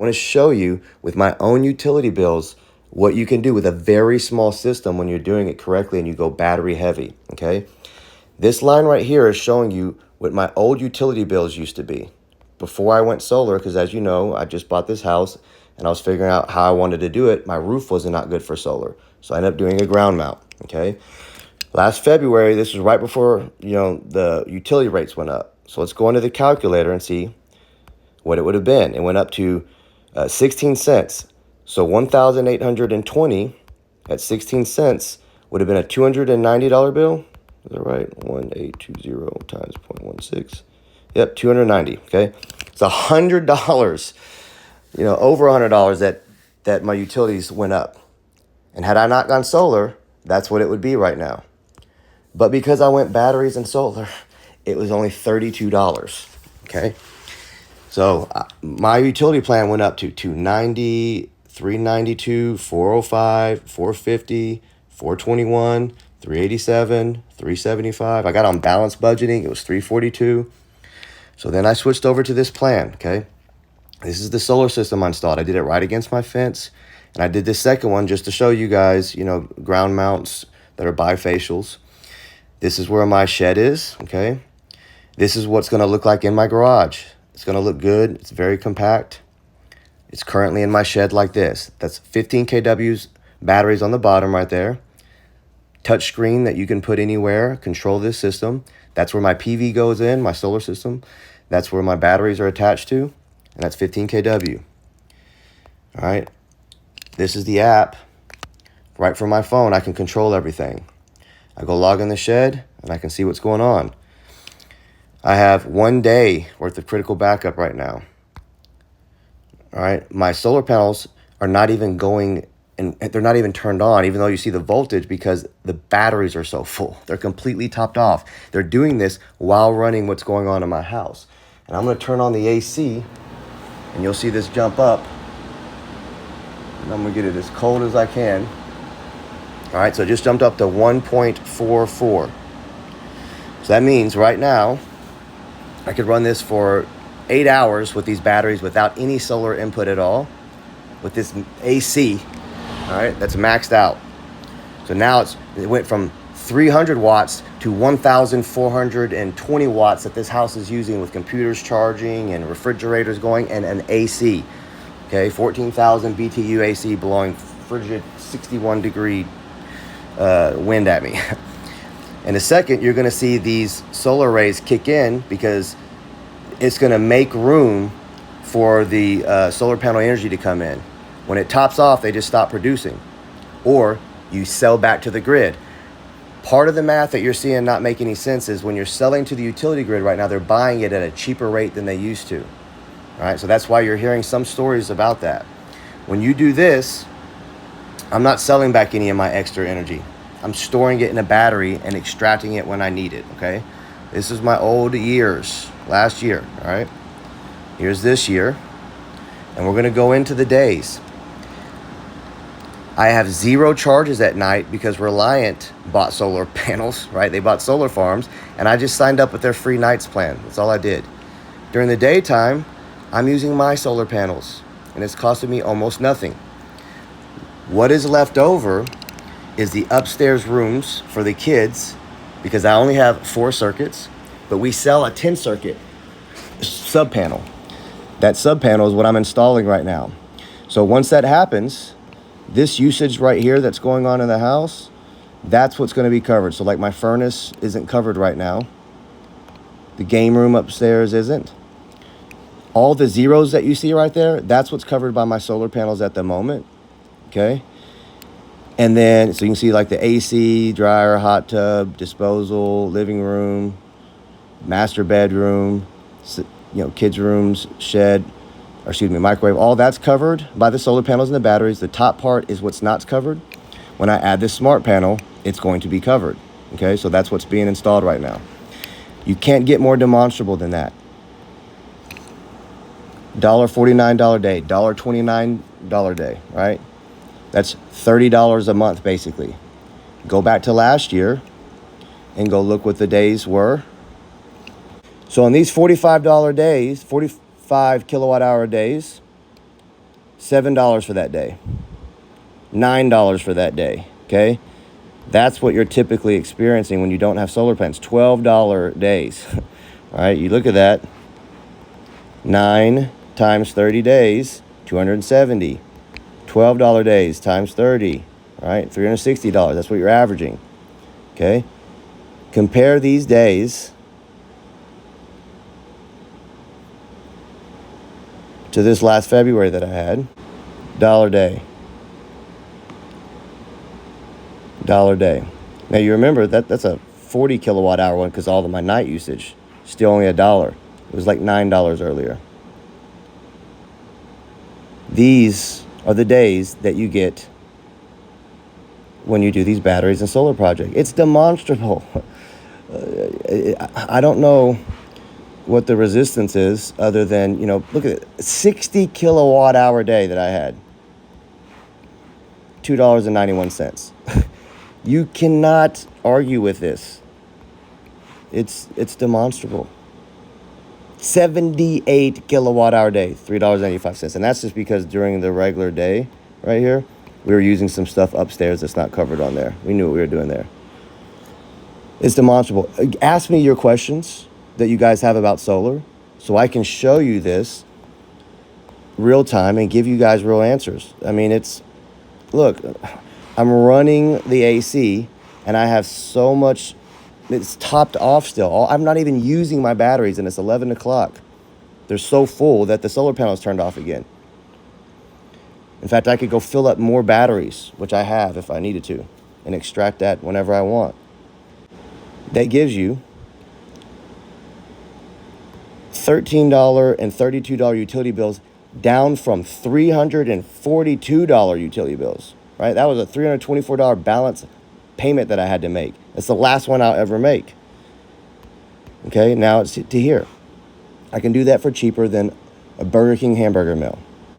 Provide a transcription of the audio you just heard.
I want to show you with my own utility bills what you can do with a very small system when you're doing it correctly and you go battery heavy, okay? This line right here is showing you what my old utility bills used to be before I went solar, because as you know, I just bought this house and I was figuring out how I wanted to do it. My roof was not good for solar, so I ended up doing a ground mount, okay? Last February, this was right before, the utility rates went up. So let's go into the calculator and see what it would have been. It went up to 16 cents. So 1,820 at 16 cents would have been a $290 bill. Is that right? 1820 times 0.16. Yep, 290. Okay, it's $100. Over $100 that my utilities went up. And had I not gone solar, that's what it would be right now. But because I went batteries and solar, it was only $32. Okay. So my utility plan went up to $290, $392, $405, $450, $421, $387, $375. I got on balance budgeting. It was $342. So then I switched over to this plan, okay? This is the solar system I installed. I did it right against my fence. And I did this second one just to show you guys, ground mounts that are bifacials. This is where my shed is, okay? This is what's going to look like in my garage. It's going to look good. It's very compact. It's currently in my shed like this. That's 15 kW's batteries on the bottom right there. Touch screen that you can put anywhere, control this system. That's where my PV goes in, my solar system. That's where my batteries are attached to, and that's 15 kW. All right. This is the app. Right from my phone, I can control everything. I go log in the shed, and I can see what's going on. I have 1 day worth of critical backup right now. All right. My solar panels are not even going, and they're not even turned on, even though you see the voltage, because the batteries are so full. They're completely topped off. They're doing this while running what's going on in my house. And I'm going to turn on the AC, and you'll see this jump up. And I'm going to get it as cold as I can. All right. So it just jumped up to 1.44. So that means right now, I could run this for 8 hours with these batteries without any solar input at all, with this AC, all right, that's maxed out. So now it went from 300 watts to 1,420 watts that this house is using, with computers charging and refrigerators going and an AC, okay, 14,000 BTU AC blowing frigid 61 degree wind at me. In a second, you're going to see these solar rays kick in, because it's going to make room for the solar panel energy to come in. When it tops off, they just stop producing, or you sell back to the grid. Part of the math that you're seeing not make any sense is when you're selling to the utility grid right now, they're buying it at a cheaper rate than they used to. All right, so that's why you're hearing some stories about that. When you do this, I'm not selling back any of my extra energy. I'm storing it in a battery and extracting it when I need it, okay? This is my old years, last year, all right? Here's this year, and we're gonna go into the days. I have 0 charges at night because Reliant bought solar panels, right? They bought solar farms, and I just signed up with their free nights plan. That's all I did. During the daytime, I'm using my solar panels, and it's costing me almost nothing. What is left over is the upstairs rooms for the kids, because I only have 4 circuits, but we sell a 10 circuit sub panel. That sub panel is what I'm installing right now. So once that happens, this usage right here that's going on in the house, that's what's going to be covered. So like my furnace isn't covered right now. The game room upstairs isn't. All the zeros that you see right there, that's what's covered by my solar panels at the moment. Okay. And then, so you can see like the AC, dryer, hot tub, disposal, living room, master bedroom, kids' rooms, shed, microwave. All that's covered by the solar panels and the batteries. The top part is what's not covered. When I add this smart panel, it's going to be covered. Okay, so that's what's being installed right now. You can't get more demonstrable than that. $49 day, $29 day, right? That's $30 a month, basically. Go back to last year and go look what the days were. So on these $45 days, 45 kilowatt hour days, $7 for that day, $9 for that day, okay? That's what you're typically experiencing when you don't have solar panels, $12 days. All right, you look at that, 9 times 30 days, 270. $12 days times 30, all right, $360. That's what you're averaging, okay? Compare these days to this last February that I had. Dollar day. Dollar day. Now you remember that's a 40 kilowatt hour one because all of my night usage. Still only $1. It was like $9 earlier. These are the days that you get when you do these batteries and solar projects. It's demonstrable. I don't know what the resistance is other than, look at it, 60 kilowatt hour day that I had. $2.91. You cannot argue with this. It's demonstrable. 78 kilowatt hour day, $3.85. And that's just because during the regular day right here, we were using some stuff upstairs that's not covered on there. We knew what we were doing there. It's demonstrable. Ask me your questions that you guys have about solar so I can show you this real time and give you guys real answers. I mean, look, I'm running the AC and I have so much, it's topped off still. I'm not even using my batteries and it's 11 o'clock. They're so full that the solar panel is turned off again. In fact, I could go fill up more batteries, which I have if I needed to, and extract that whenever I want. That gives you $13 and $32 utility bills down from $342 utility bills, right? That was a $324 balance payment that I had to make. It's the last one I'll ever make. Okay, now it's to here. I can do that for cheaper than a Burger King hamburger meal.